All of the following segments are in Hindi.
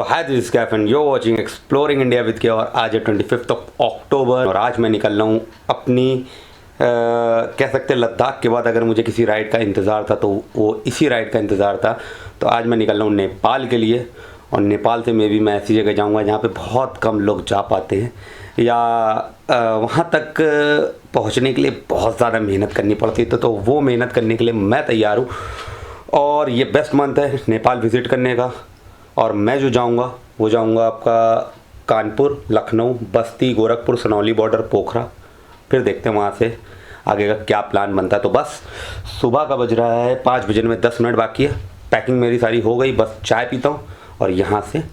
Hi this is Kaifan, you watching exploring India with K. और आज है 25 अक्टूबर और आज मैं निकल रहा हूँ अपनी कह सकते हैं लद्दाख के बाद अगर मुझे किसी राइड का इंतज़ार था तो वो इसी राइड का इंतज़ार था। तो आज मैं निकल रहा हूँ नेपाल के लिए और नेपाल से मैं ऐसी जगह जाऊँगा जहाँ पे बहुत कम लोग जा पाते हैं या वहाँ तक पहुँचने के लिए बहुत ज़्यादा मेहनत करनी पड़ती है। तो वो मेहनत करने के लिए मैं तैयार हूँ और ये बेस्ट मंथ है नेपाल विज़िट करने का। और मैं जो जाऊंगा वो जाऊंगा आपका कानपुर, लखनऊ, बस्ती, गोरखपुर, सनौली बॉर्डर, पोखरा। फिर देखते हैं वहाँ से आगे का क्या प्लान बनता है। तो बस सुबह का बज रहा है 5 बजने में 10 मिनट बाकी है। पैकिंग मेरी सारी हो गई, बस चाय पीता हूँ और यहाँ से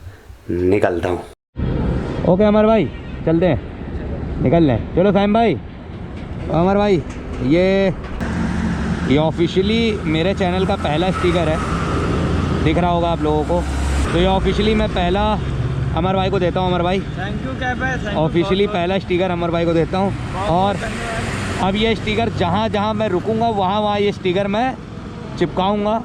निकलता हूँ। ओके अमर भाई, चलते हैं, निकल लें। चलो फैम भाई, अमर भाई, ये ऑफिशियली मेरे चैनल का पहला स्टिकर है, दिख रहा होगा आप लोगों को। तो ये ऑफिशियली मैं पहला अमर भाई को देता हूँ। अमर भाई थैंक यू। ऑफिशियली पहला स्टिकर अमर भाई को देता हूँ। और अब ये स्टिकर जहाँ जहाँ मैं रुकूँगा वहाँ ये स्टिकर मैं चिपकाऊँगा।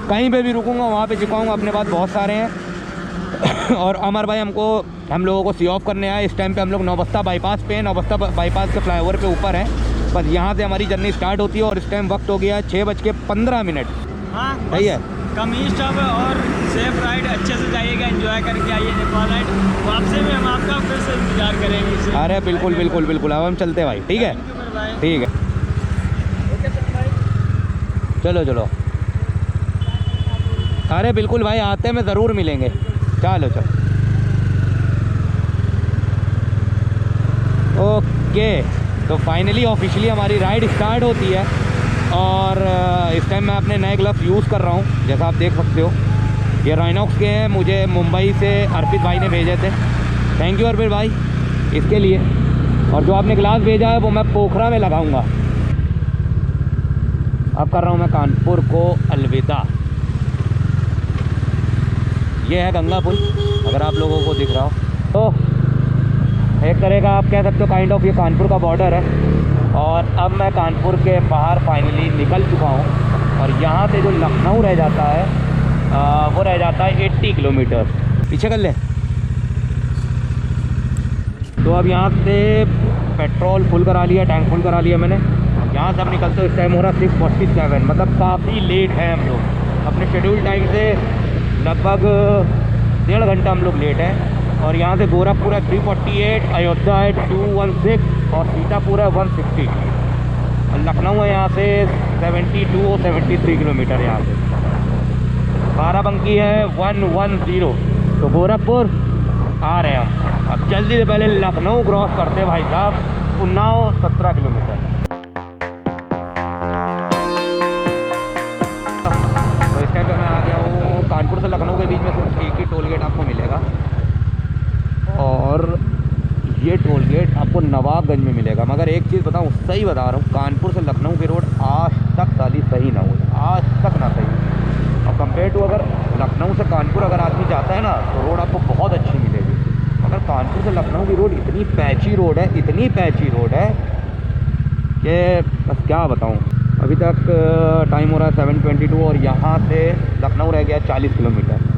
कहीं पे भी रुकूँगा वहाँ पे चिपकाऊँगा। अपने पास बहुत सारे हैं। और अमर भाई हम लोगों को सी ऑफ करने आए। इस टाइम पे हम लोग नौबस्ता बाईपास पे हैं। नौबस्ता बाईपास के फ्लाईओवर पे ऊपर है। बस यहाँ से हमारी जर्नी स्टार्ट होती है और इस टाइम वक्त हो गया है 6:15। हाँ सही है, कम ही स्टॉप है और सेफ राइड, अच्छे से जाइएगा, एंजॉय करके आइए नेपाल राइड। वापसी में हम आपका फिर से इंतजार करेंगे। अरे बिल्कुल बिल्कुल बिल्कुल। अब हम चलते हैं भाई, ठीक है ठीक है। चलो चलो, अरे बिल्कुल भाई, आते में ज़रूर मिलेंगे। चलो चलो, ओके। तो फाइनली ऑफिशियली हमारी राइड स्टार्ट होती है और इस टाइम मैं अपने नए ग्लव्स यूज़ कर रहा हूँ, जैसा आप देख सकते हो। ये राइनॉक्स के हैं, मुझे मुंबई से अर्पित भाई ने भेजे थे। थैंक यू अर्पित भाई इसके लिए। और जो आपने ग्लास भेजा है वो मैं पोखरा में लगाऊंगा। अब कर रहा हूँ मैं कानपुर को अलविदा। ये है गंगा पुल, अगर आप लोगों को दिख रहा हो तो। एक तरह का आप कह सकते हो काइंड ऑफ ये कानपुर का बॉर्डर है। और अब मैं कानपुर के बाहर फाइनली निकल चुका हूँ और यहाँ से जो लखनऊ रह जाता है वो रह जाता है 80 किलोमीटर। पीछे कर ले। तो अब यहाँ से पेट्रोल फुल करा लिया, टैंक फुल करा लिया मैंने। यहाँ से अब निकलते हो, इस टाइम हो रहा 6:47, मतलब काफ़ी लेट है हम लोग। अपने शेड्यूल टाइम से लगभग 1.5 घंटा हम लोग लेट हैं। और यहाँ से गोरखपुर है 348, अयोध्या है 216 और सीतापुर है 160। और लखनऊ है यहाँ से 73 किलोमीटर। यहाँ से बाराबंकी है 110। तो गोरखपुर आ रहे हैं हम। अब जल्दी से पहले लखनऊ क्रॉस करते भाई साहब। उन्नाव 17 किलोमीटर। तो इस टाइम पर मैं आ गया हूँ कानपुर से लखनऊ के बीच में सिर्फ एक ही टोल गेट आपको मिलेगा और ये टोल गेट आपको नवाबगंज में मिलेगा। मगर एक चीज़ बताऊँ, सही बता रहा हूँ, कानपुर से लखनऊ की रोड आज तक साली सही ना हो, आज तक ना सही। और कंपेयर टू अगर लखनऊ से कानपुर अगर आदमी जाता है ना तो रोड आपको बहुत अच्छी मिलेगी। मगर कानपुर से लखनऊ की रोड इतनी पैची रोड है, इतनी पैची रोड है कि बस क्या बताऊँ। अभी तक टाइम हो रहा है 7:22 और यहाँ से लखनऊ रह गया 40 किलोमीटर।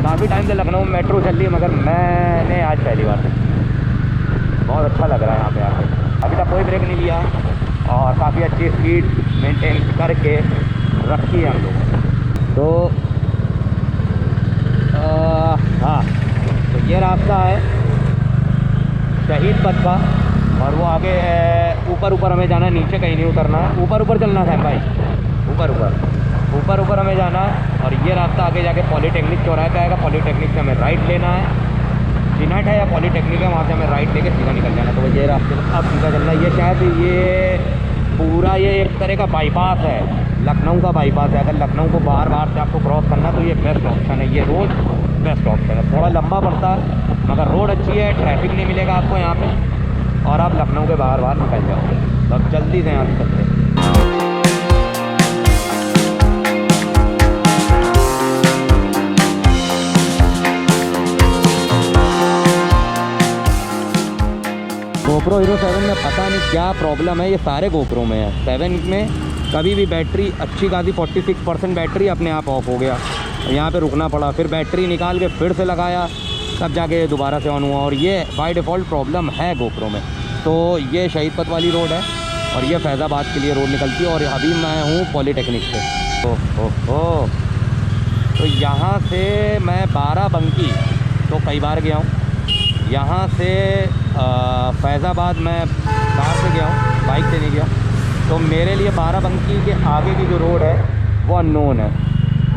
काफ़ी टाइम से लखनऊ में मेट्रो चल रही है मगर मैंने आज पहली बार देखी। बहुत अच्छा लग रहा है यहाँ पे आके। अभी तक कोई ब्रेक नहीं लिया और काफ़ी अच्छी स्पीड मेंटेन करके रखी है हम लोग। तो हाँ, तो ये रास्ता है शहीद पथ का और वो आगे ऊपर हमें जाना है, नीचे कहीं नहीं उतरना है। ऊपर चलना है भाई, ऊपर हमें जाना है। और ये रास्ता आगे जाके पॉलीटेक्निक चौराहे पे आएगा। पॉलीटेक्निक से हमें राइट लेना है। चिन्हट है या पॉलीटेक्निक है, वहाँ से हमें राइट लेके सीधा निकल जाना है। तो ये रास्ते अब सीधा चलना है। ये शायद ये पूरा ये एक तरह का बाईपास है, लखनऊ का बाईपास है। अगर लखनऊ को बाहर से आपको क्रॉस करना तो ये बेस्ट ऑप्शन है। ये रोड बेस्ट ऑप्शन है। थोड़ा लंबा पड़ता है मगर रोड अच्छी है, ट्रैफिक नहीं मिलेगा आपको यहाँ पे और आप लखनऊ के बाहर निकल जाओगे। तो अब जल्दी से यहाँ से चलते हैं। GoPro Hero 7 में पता नहीं क्या प्रॉब्लम है, ये सारे GoPro में है। 7 में कभी भी बैटरी अच्छी खासी 46% बैटरी अपने आप ऑफ हो गया, यहाँ पे रुकना पड़ा, फिर बैटरी निकाल के फिर से लगाया, तब जाके दोबारा से ऑन हुआ। और ये बाय डिफ़ॉल्ट प्रॉब्लम है GoPro में। तो ये शहीद पथ वाली रोड है और ये फैज़ाबाद के लिए रोड निकलती है, और अभी मैं हूँ पॉलीटेक्निक से। ओह तो यहाँ से मैं बाराबंकी तो कई बार गया हूँ, यहाँ से फैज़ाबाद मैं कार से गया हूँ, बाइक से नहीं गया। तो मेरे लिए बाराबंकी के आगे की जो रोड है वो अननोन है,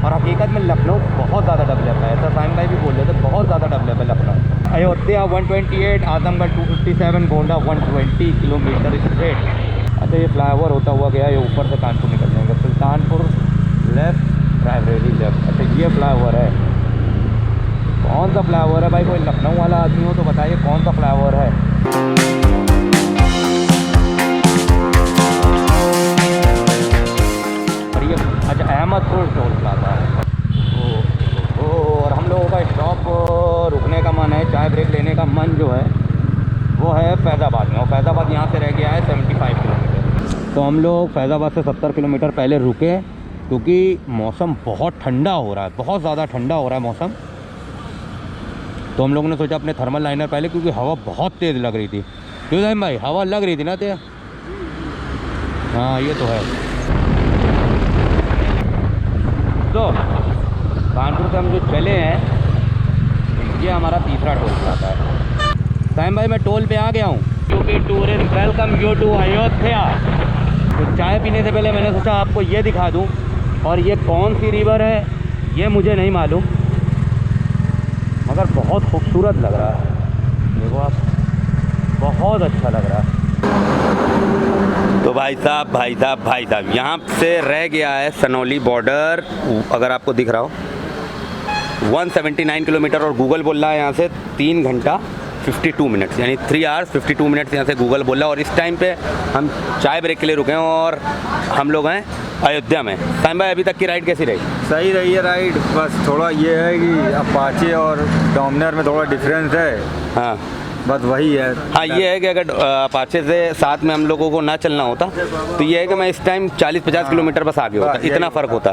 और हकीकत में लखनऊ बहुत ज़्यादा डेवलप है। ऐसा साइम भाई भी बोल रहे थे, बहुत ज़्यादा डेवलप है लखनऊ। Ayodhya 128, Azamgarh 257, Gonda 120 kilometre straight. अच्छा ये फ्लाईओवर होता हुआ गया, ये ऊपर से कानपुर निकल जाएंगे, सुल्तानपुर लेफ़्ट, रायबरेली लेफ़्ट। अच्छा ये फ्लाईओवर है, कौन सा फ्लाईओवर है भाई? कोई लखनऊ वाला आदमी हो तो बताइए कौन सा फ्लाईओवर है। और ये अच्छा अहमदपुर टोल प्लाजा है। और हम लोगों का स्टॉप रुकने का मन है, चाय ब्रेक लेने का मन जो है वो है फैज़ाबाद में, और फैज़ाबाद यहाँ से रह गया है 75 किलोमीटर। तो हम लोग फैज़ाबाद से 70 किलोमीटर पहले रुके, क्योंकि मौसम बहुत ठंडा हो रहा है, बहुत ज़्यादा ठंडा हो रहा है मौसम। तो हम लोगों ने सोचा अपने थर्मल लाइनर पहले, क्योंकि हवा बहुत तेज़ लग रही थी। क्यों साहिब भाई, हवा लग रही थी ना तेज़? हाँ ये तो है। तो कानपुर से हम जो चले हैं, ये हमारा तीसरा टोल प्लाजा है। साहिब भाई मैं टोल पे आ गया हूँ, क्योंकि tourist welcome you to Ayodhya. तो चाय पीने से पहले मैंने सोचा आपको ये दिखा दूँ, और ये कौन सी रिवर है ये मुझे नहीं मालूम, मगर बहुत खूबसूरत लग रहा है। देखो आप, बहुत अच्छा लग रहा है। तो भाई साहब यहाँ से रह गया है सनौली बॉर्डर, अगर आपको दिख रहा हो 179 किलोमीटर, और गूगल बोल रहा है यहाँ से 3 घंटा 52 मिनट्स, यानी 3 आवर्स 52 मिनट्स यहाँ से गूगल बोल रहा है। और इस टाइम पे हम चाय ब्रेक के लिए रुके हैं, और हम लोग हैं अयोध्या में। साइम भाई अभी तक की राइड कैसी रही? सही रही है राइड, बस थोड़ा ये है कि अपाचे और डोमिनार में थोड़ा डिफरेंस है। हाँ बस वही है। हाँ ये है कि अगर अपाचे से साथ में हम लोगों को ना चलना होता तो ये है कि मैं इस टाइम 40-50 किलोमीटर बस आगे होता, इतना फ़र्क होता।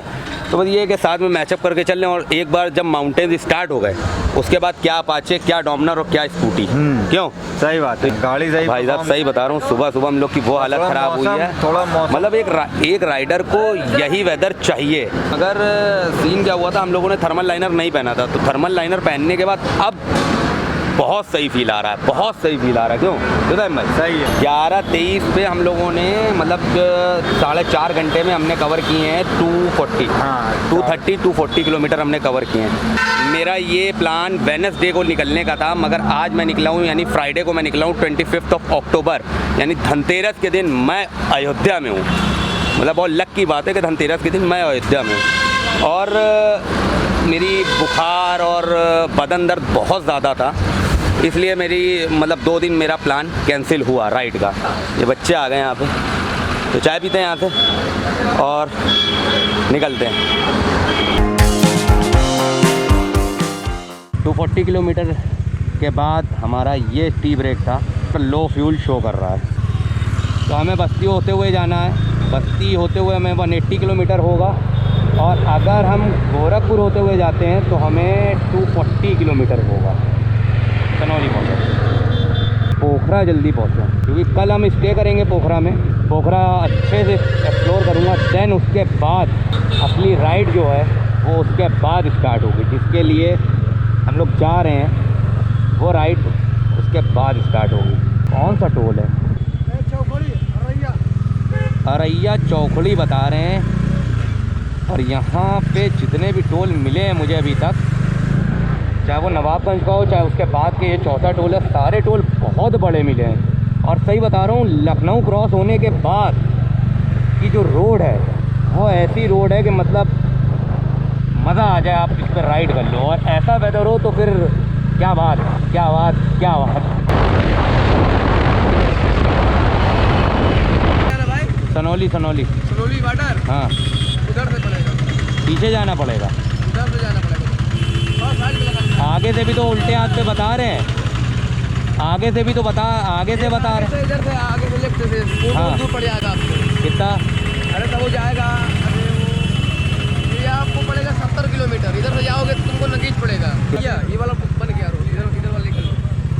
तो बस ये है कि साथ में मैचअप करके चल लें, और एक बार जब माउंटेन स्टार्ट हो गए उसके बाद क्या अपाचे, क्या डोमिनार और क्या स्कूटी। क्यों? सही बात है, गाड़ी सही। भाई साहब सही बता रहा हूँ, सुबह हम लोग की वो हालत ख़राब हुई है। थोड़ा मतलब एक राइडर को यही वेदर चाहिए। अगर सीन क्या हुआ था, हम लोगों ने थर्मल लाइनर नहीं पहना था, तो थर्मल लाइनर पहनने के बाद अब बहुत सही फील आ रहा है, बहुत सही फील आ रहा है। क्यों भाई? सही है। 11:23 पे हम लोगों ने मतलब 4.5 घंटे में हमने कवर किए हैं 240 किलोमीटर हमने कवर किए हैं। मेरा ये प्लान वेडनेसडे को निकलने का था, मगर आज मैं निकला हूँ, यानी फ्राइडे को मैं निकला हूँ 25 अक्टूबर, यानी धनतेरस के दिन मैं अयोध्या में हूँ। मतलब बहुत लक की बात है कि धनतेरस के दिन मैं अयोध्या में हूँ। और मेरी बुखार और बदन दर्द बहुत ज़्यादा था, इसलिए मेरी मतलब 2 दिन मेरा प्लान कैंसिल हुआ राइड का। ये बच्चे आ गए यहाँ पे, तो चाय पीते हैं यहाँ से और निकलते हैं। 240 किलोमीटर के बाद हमारा ये टी ब्रेक था, तो लो फ्यूल शो कर रहा है। तो हमें बस्ती होते हुए जाना है, बस्ती होते हुए हमें 180 किलोमीटर होगा, और अगर हम गोरखपुर होते हुए जाते हैं तो हमें 240 किलोमीटर होगा सनौली बॉर्डर। पोखरा जल्दी पहुँचें, क्योंकि कल हम स्टे करेंगे पोखरा में। पोखरा अच्छे से एक्सप्लोर करूँगा, देन उसके बाद असली राइड जो है वो उसके बाद स्टार्ट होगी, जिसके लिए हम लोग जा रहे हैं वो राइड उसके बाद स्टार्ट होगी। कौन सा टोल है? अरैया चौखड़ी बता रहे हैं। और यहाँ पे जितने भी टोल मिले हैं मुझे अभी तक, चाहे वो नवाबगंज का हो, चाहे उसके बाद के ये चौथा टोल है, सारे टोल बहुत बड़े मिले हैं। और सही बता रहा हूँ, लखनऊ क्रॉस होने के बाद की जो रोड है वो ऐसी रोड है कि मतलब मज़ा आ जाए, आप इस पर राइड कर लो। और ऐसा वेदर हो तो फिर क्या बात, क्या बात, क्या बात। सनौली बॉर्डर, हाँ उधर से पड़ेगा, पीछे जाना पड़ेगा, उधर से जाना पड़ेगा। आगे से भी तो उल्टे हाथ पे बता रहे हैं। आगे से भी तो बता, आगे से बता रहे। इधर से आगे से लेफ्ट से हाँ। दूर पड़ जाएगा आपको। कितना? अरे तब वो जाएगा, अरे वो ये आपको पड़ेगा 70 किलोमीटर। इधर से जाओगे तो तुमको नगीच पड़ेगा। ये वाला बन गया रोड, इधर वाला निकल लो,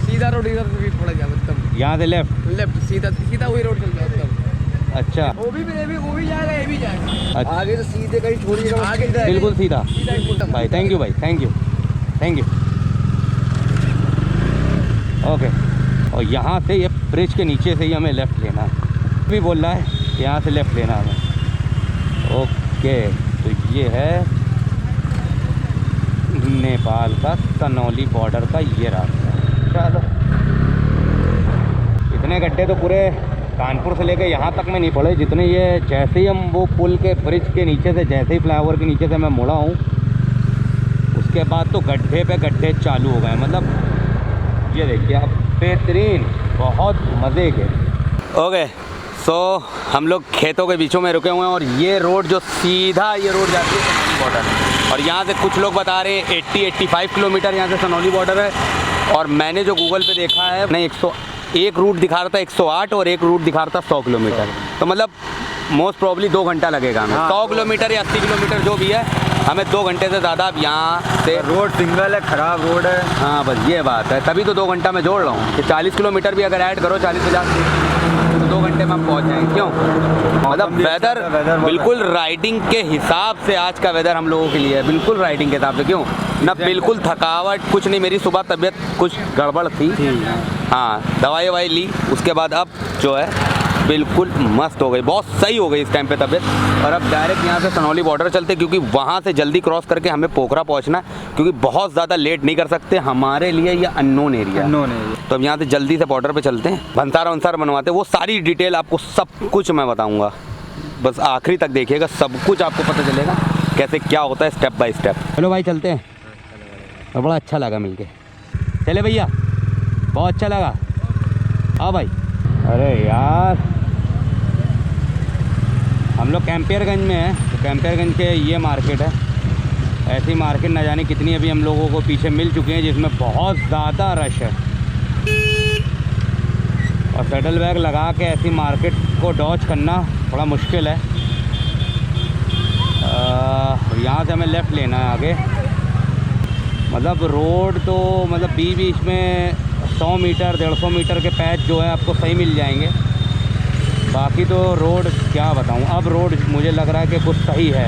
सीधा रोड इधर से पड़ गया एकदम। यहाँ से लेफ्ट लेफ्ट सीधा सीधा वही रोड चल जाओ एकदम। अच्छा, वो भी जाएगा, ये भी जाएगा। अच्छा। आगे से सीधे कहीं छोड़िएगा, आगे बिल्कुल सीधा। सीधा एकदम। भाई थैंक यू, भाई thank you, thank you. Okay, और यहाँ से ये ब्रिज के नीचे से ही हमें लेफ़्ट लेना है। भी बोल रहा है कि यहाँ से लेफ़्ट लेना है हमें। ओके, तो ये है नेपाल का सनौली बॉर्डर का ये रास्ता। चलो, इतने गड्ढे तो पूरे कानपुर से लेके यहाँ तक में नहीं पड़े जितने ये, जैसे ही हम वो पुल के ब्रिज के नीचे से, जैसे ही फ्लाईओवर के नीचे से मैं मुड़ा हूँ, उसके बाद तो गड्ढे पे गड्ढे चालू हो गए। मतलब ये देखिए आप, बेहतरीन, बहुत मज़े के। ओके, सो हम लोग खेतों के बीचों में रुके हुए हैं और ये रोड जो सीधा ये रोड जाती है सनौली बॉर्डर, और यहाँ से कुछ लोग बता रहे हैं 80-85 किलोमीटर यहाँ से सनौली बॉर्डर है। और मैंने जो गूगल पे देखा है, नहीं, एक रूट दिखा रहा था 108 और एक रूट दिखा रहा था 100 किलोमीटर। तो मतलब मोस्ट प्रॉब्ली 2 घंटा लगेगा हमें। 100 किलोमीटर या 80 किलोमीटर जो भी है, हमें 2 घंटे से ज़्यादा अब यहाँ से। रोड सिंगल है, ख़राब रोड है। हाँ, बस ये बात है, तभी तो 2 घंटा मैं जोड़ रहा हूँ कि 40 किलोमीटर भी अगर ऐड करो, 40-50, तो 2 घंटे में हम पहुँच जाएंगे। क्यों? मतलब वेदर बिल्कुल राइडिंग के हिसाब से, आज का वेदर हम लोगों के लिए है बिल्कुल राइडिंग के हिसाब से। क्यों ना, बिल्कुल थकावट कुछ नहीं। मेरी सुबह तबीयत कुछ गड़बड़ थी, हाँ, दवाई ववाई ली, उसके बाद अब जो है बिल्कुल मस्त हो गई, बहुत सही हो गई इस टाइम पे तबीयत। और अब डायरेक्ट यहाँ से सनौली बॉर्डर चलते, क्योंकि वहाँ से जल्दी क्रॉस करके हमें पोखरा पहुँचना है, क्योंकि बहुत ज़्यादा लेट नहीं कर सकते, हमारे लिए ये अननोन एरिया है। तो अब यहाँ से जल्दी से बॉर्डर पे चलते हैं, भंसार बनवाते हैं। वो सारी डिटेल आपको सब कुछ मैं बताऊँगा, बस आखिरी तक देखिएगा, सब कुछ आपको पता चलेगा कैसे क्या होता है स्टेप बाय स्टेप। चलो भाई चलते हैं, और बड़ा अच्छा लगा मिलके। चले भैया, बहुत अच्छा लगा। हाँ भाई, अरे यार हम लोग कैंपियरगंज में हैं, तो कैंपियरगंज के ये मार्केट है। ऐसी मार्केट न जाने कितनी अभी हम लोगों को पीछे मिल चुकी हैं, जिसमें बहुत ज़्यादा रश है। और शटल बैग लगा के ऐसी मार्केट को डॉच करना थोड़ा मुश्किल है। यहाँ से हमें लेफ़्ट लेना है आगे। मतलब रोड तो मतलब बीच में 100 मीटर 150 मीटर के पैच जो है आपको सही मिल जाएंगे। बाकी तो रोड क्या बताऊं, अब रोड मुझे लग रहा है कि कुछ सही है।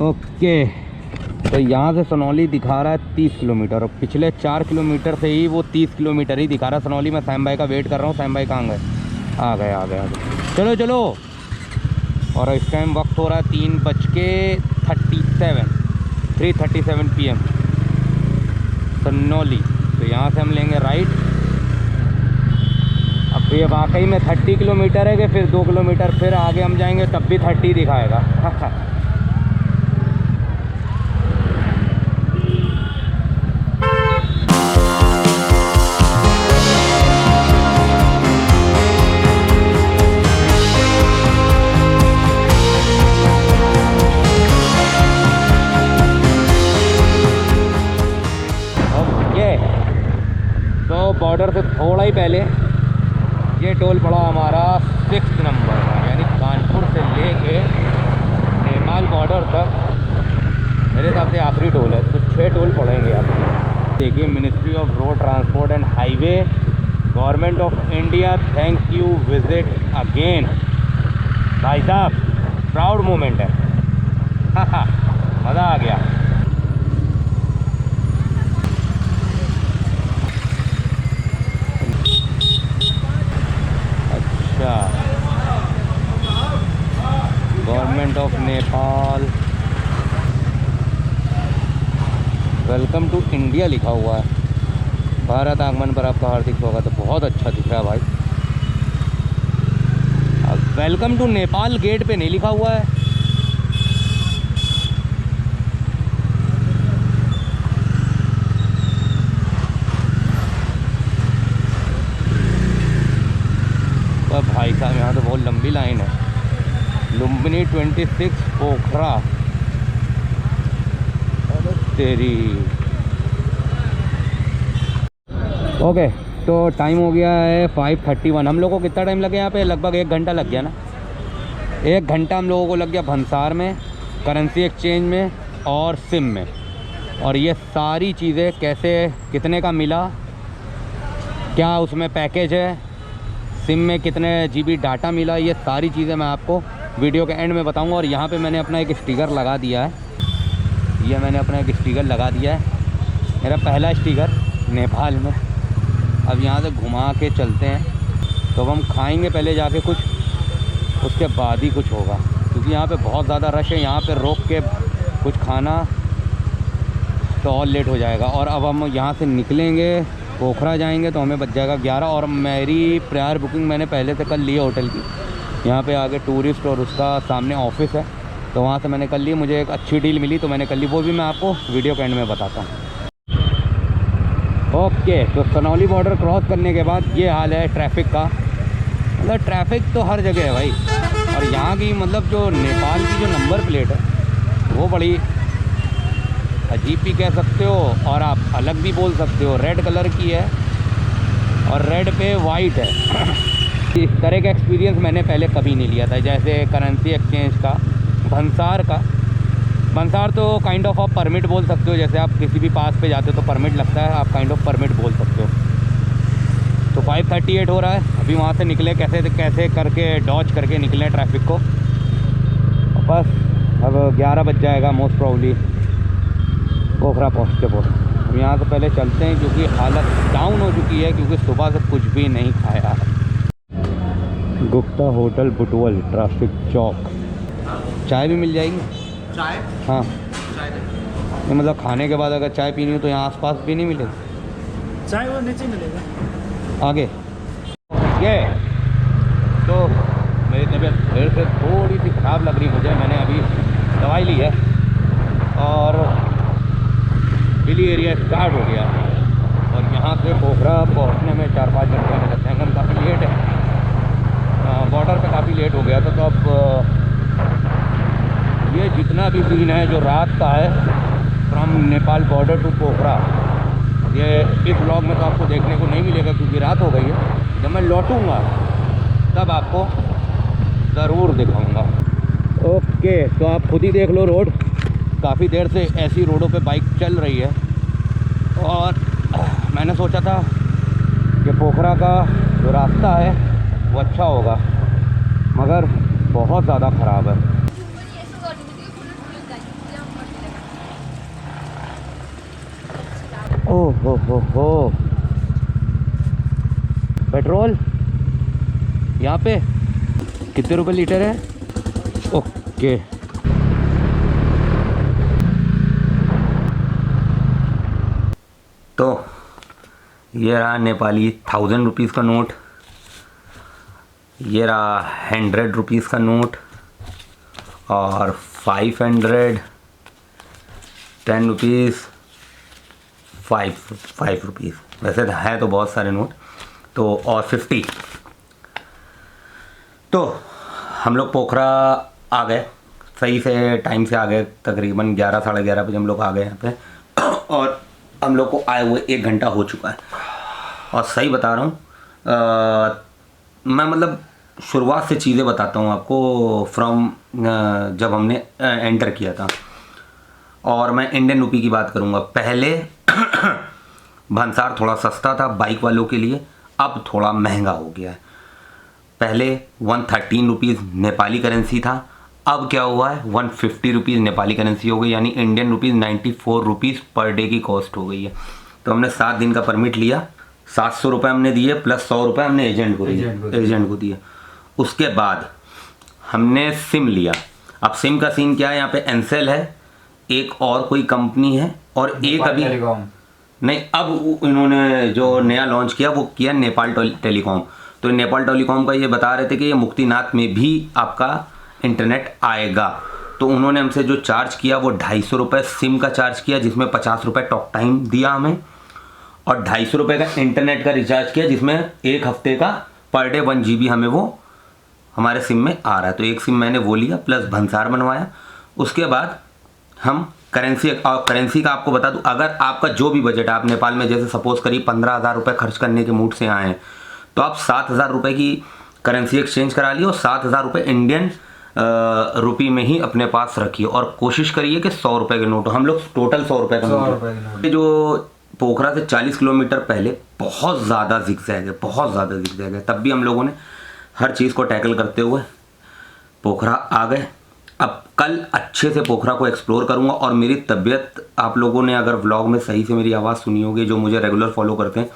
ओके, तो यहाँ से सनौली दिखा रहा है 30 किलोमीटर, और पिछले 4 किलोमीटर से ही वो 30 किलोमीटर ही दिखा रहा है सनौली। मैं सैम भाई का वेट कर रहा हूँ, सैम भाई कहाँ गए? आ गए। चलो चलो, और इस टाइम वक्त हो रहा है 3:37 PM सनौली। तो यहाँ से हम लेंगे राइट। अब ये वाकई में 30 किलोमीटर है कि फिर 2 किलोमीटर फिर आगे हम जाएंगे तब भी 30 दिखाएगा। तो बॉर्डर से थोड़ा ही पहले ये टोल पड़ा हमारा 6 नंबर का, यानी कानपुर से लेके नेपाल बॉर्डर तक मेरे हिसाब से आखिरी टोल है। तो 6 टोल पड़ेंगे आपको। देखिए, ministry of road transport and highway, government of India, thank you, visit again. भाई साहब, प्राउड मोमेंट है। मज़ा आ गया। Government of Nepal, welcome to India लिखा हुआ है। भारत आगमन पर आपका हार्दिक स्वागत है। बहुत अच्छा दिख रहा है भाई। अब वेलकम टू नेपाल गेट पे नहीं लिखा हुआ है। पर भाई साहब, यहाँ तो बहुत लंबी लाइन है। लुम्बिनी 26 पोखरा, तेरी ओके, तो टाइम हो गया है 5:31। हम लोग को कितना टाइम लगे यहाँ पे? लगभग 1 घंटा लग गया ना। 1 घंटा हम लोगों को लग गया भंसार में, करेंसी एक्सचेंज में और सिम में। और ये सारी चीज़ें कैसे, कितने का मिला, क्या उसमें पैकेज है, सिम में कितने GB डाटा मिला, ये सारी चीज़ें मैं आपको वीडियो के एंड में बताऊंगा। और यहाँ पे मैंने अपना एक स्टिकर लगा दिया है, ये मैंने अपना एक स्टिकर लगा दिया है, मेरा पहला स्टिकर नेपाल में। अब यहाँ से घुमा के चलते हैं, तो अब हम खाएंगे पहले जाके कुछ, उसके बाद ही कुछ होगा, क्योंकि यहाँ पे बहुत ज़्यादा रश है। यहाँ पे रोक के कुछ खाना तो और लेट हो जाएगा। और अब हम यहाँ से निकलेंगे, पोखरा जाएंगे, तो हमें बच जाएगा 11। और मेरी प्रायर बुकिंग मैंने पहले से कर ली है होटल की। यहाँ पे आगे टूरिस्ट और उसका सामने ऑफिस है, तो वहाँ से मैंने कर ली। मुझे एक अच्छी डील मिली तो मैंने कर ली, वो भी मैं आपको वीडियो के एंड में बताता हूँ। ओके, तो सनौली बॉर्डर क्रॉस करने के बाद ये हाल है ट्रैफिक का। मतलब ट्रैफिक तो हर जगह है भाई। और यहाँ की मतलब जो नेपाल की जो नंबर प्लेट है वो बड़ी अजीब भी कह सकते हो और आप अलग भी बोल सकते हो। रेड कलर की है और रेड पे वाइट है। इस तरह का एक्सपीरियंस मैंने पहले कभी नहीं लिया था। जैसे करेंसी एक्सचेंज का, भंसार तो काइंड ऑफ आप परमिट बोल सकते हो। जैसे आप किसी भी पास पे जाते हो तो परमिट लगता है, आप काइंड ऑफ परमिट बोल सकते हो। तो 5:38 हो रहा है, अभी वहाँ से निकले कैसे करके डॉज करके निकले ट्रैफिक को। बस अब 11 बज जाएगा मोस्ट प्रॉब्ली पोखरा पहुँचते पहुँचते। अब यहाँ से पहले चलते हैं क्योंकि हालत डाउन हो चुकी है, क्योंकि सुबह से कुछ भी नहीं खाया है। गुप्ता होटल बुटवल, ट्रैफिक चौक। चाय भी मिल जाएगी? चाय? हाँ, चाय नहीं मतलब खाने के बाद अगर चाय पीनी हो तो यहाँ आसपास भी नहीं मिलेगी? चाय वो नीचे मिलेगा आगे। ये तो मेरी तबीयत फिर से थोड़ी सी ख़राब लग रही मुझे। मैंने अभी दवाई ली है और हिली एरिया स्टार्ट हो गया। और यहाँ से पोखरा पहुँचने में 4-5 घंटे में लगते हैं। हम काफ़ी लेट है, बॉर्डर पे काफ़ी लेट हो गया था। तो अब ये जितना भी सीन है जो रात का है फ्रॉम नेपाल बॉर्डर टू पोखरा, ये इस ब्लॉग में तो आपको देखने को नहीं मिलेगा क्योंकि रात हो गई है। जब मैं लौटूंगा तब आपको ज़रूर दिखाऊंगा। ओके, तो आप खुद ही देख लो रोड। काफ़ी देर से ऐसी रोडों पे बाइक चल रही है और मैंने सोचा था कि पोखरा का जो रास्ता है वो अच्छा होगा, मगर बहुत ज़्यादा ख़राब है। ओह हो पेट्रोल यहाँ पे कितने रुपए लीटर है? ओके, तो ये रहा नेपाली 1000 रुपीज़ का नोट, ये रहा 100 रुपीज़ का नोट और 500, 10 रुपीज़, 5 रुपीज़। वैसे है तो बहुत सारे नोट, तो और 50। तो हम लोग पोखरा आ गए, सही से टाइम से आ गए। तकरीबन 11 साढ़े 11 बजे हम लोग आ गए यहाँ पे। और हम लोग को आए हुए 1 घंटा हो चुका है। और सही बता रहा हूँ, मैं मतलब शुरुआत से चीज़ें बताता हूँ आपको फ्रॉम जब हमने एंटर किया था। और मैं इंडियन रुपी की बात करूँगा। पहले भंसार थोड़ा सस्ता था बाइक वालों के लिए, अब थोड़ा महंगा हो गया है। पहले 113 रुपीज़ नेपाली करेंसी था, अब क्या हुआ है 150 रुपीज़ नेपाली करेंसी हो गई, यानी Indian rupees 94 rupees per day की कॉस्ट हो गई है। तो हमने 7 दिन का परमिट लिया, 700 रुपये हमने दिए प्लस 100 रुपये हमने एजेंट को दिए। उसके बाद हमने सिम लिया। अब सिम का सीन क्या है, यहाँ पे एनसेल है, एक और कोई कंपनी है और एक अभी नहीं, अब इन्होंने जो नया लॉन्च किया वो किया नेपाल टेलीकॉम। तो नेपाल टेलीकॉम का ये बता रहे थे कि ये मुक्तिनाथ में भी आपका इंटरनेट आएगा। तो उन्होंने हमसे जो चार्ज किया वो 250 रुपये सिम का चार्ज किया, जिसमें 50 रुपये टॉक टाइम दिया हमें, और 250 रुपये का इंटरनेट का रिचार्ज किया, जिसमें 1 हफ्ते का पर डे 1 GB हमें वो हमारे सिम में आ रहा है। तो एक सिम मैंने वो लिया प्लस भंसार बनवाया। उसके बाद हम करेंसी का आपको बता दूं, अगर आपका जो भी बजट है, आप नेपाल में जैसे सपोज करिए 15,000 रुपये खर्च करने के मूड से आए हैं, तो आप 7,000 रुपये की करेंसी एक्सचेंज करा लिए और 7,000 रुपये इंडियन रुपी में ही अपने पास रखिए और कोशिश करिए कि 100 रुपये के नोट, हम लोग टोटल 100 रुपये का नोट। जो पोखरा से 40 किलोमीटर पहले बहुत ज़्यादा ज़िगज़ैग है, बहुत ज़्यादा ज़िगज़ैग है, तब भी हम लोगों ने हर चीज़ को टैकल करते हुए पोखरा आ गए। अब कल अच्छे से पोखरा को एक्सप्लोर करूंगा और मेरी तबीयत, आप लोगों ने अगर व्लॉग में सही से मेरी आवाज़ सुनी होगी, जो मुझे रेगुलर फॉलो करते हैं,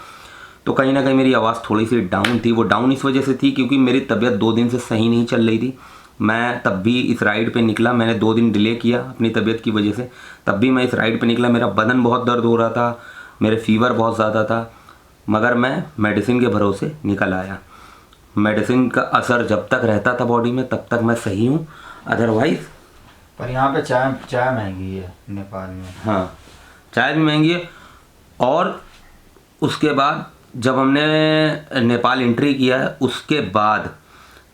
तो कहीं ना कहीं मेरी आवाज़ थोड़ी सी डाउन थी। वो डाउन इस वजह से थी क्योंकि मेरी तबीयत 2 दिन से सही नहीं चल रही थी। मैं तब भी इस राइड पे निकला, मैंने 2 दिन डिले किया अपनी तबीयत की वजह से, तब भी मैं इस राइड पे निकला। मेरा बदन बहुत दर्द हो रहा था, मेरे फीवर बहुत ज़्यादा था, मगर मैं मेडिसिन के भरोसे निकल आया। मेडिसिन का असर जब तक रहता था बॉडी में तब तक मैं सही हूँ, अदरवाइज़। पर यहाँ पे चाय महंगी है नेपाल में। हाँ, चाय भी महंगी है। और उसके बाद जब हमने नेपाल एंट्री किया है, उसके बाद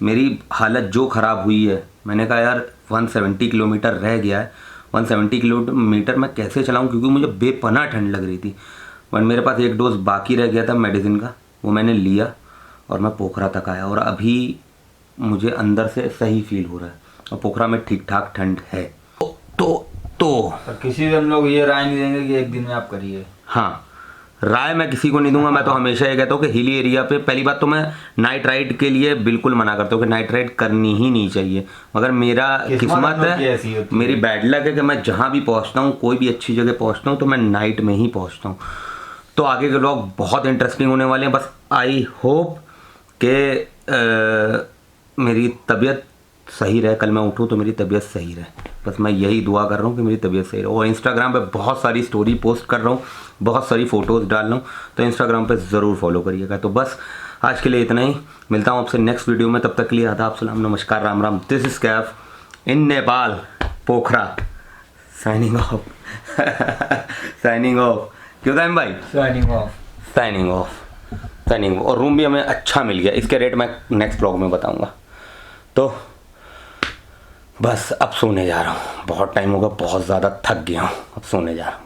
मेरी हालत जो ख़राब हुई है, मैंने कहा यार 170 किलोमीटर रह गया है, 170 किलोमीटर मैं कैसे चलाऊं, क्योंकि मुझे बेपनाह ठंड लग रही थी। बट मेरे पास 1 डोज बाकी रह गया था मेडिसिन का, वो मैंने लिया और मैं पोखरा तक आया और अभी मुझे अंदर से सही फील हो रहा है और पोखरा में ठीक ठाक ठंड है। तो पर किसी से हम लोग ये राय नहीं देंगे कि एक दिन में आप करिए। हाँ, राय मैं किसी को नहीं दूंगा। मैं तो हमेशा ये कहता हूँ कि हिली एरिया पे, पहली बात तो मैं नाइट राइड के लिए बिल्कुल मना करता हूँ कि नाइट राइड करनी ही नहीं चाहिए, मगर मेरा किस्मत है, मेरी बैड लक है कि मैं जहाँ भी पहुँचता हूँ, कोई भी अच्छी जगह पहुँचता हूँ तो मैं नाइट में ही पहुँचता हूँ। तो आगे के लोग बहुत इंटरेस्टिंग होने वाले हैं। बस आई होप कि मेरी तबीयत सही रहे, कल मैं उठूँ तो मेरी तबीयत सही रहे। बस मैं यही दुआ कर रहा हूँ कि मेरी तबीयत सही रहे। और इंस्टाग्राम पे बहुत सारी स्टोरी पोस्ट कर रहा हूँ, बहुत सारी फ़ोटोज़ डाल रहा हूँ, तो इंस्टाग्राम पे ज़रूर फॉलो करिएगा। तो बस आज के लिए इतना ही, मिलता हूँ आपसे नेक्स्ट वीडियो में। तब तक के लिए आदाब, सलाम, नमस्कार, Ram Ram. This is Kaif in Nepal, Pokhara, signing off. Signing off. क्यों टाइम भाई? Signing off. और रूम भी हमें अच्छा मिल गया, इसके रेट मैं नेक्स्ट ब्लॉग में बताऊँगा। तो बस अब सोने जा रहा हूँ, बहुत टाइम होगा, बहुत ज़्यादा थक गया हूँ, अब सोने जा रहा हूँ।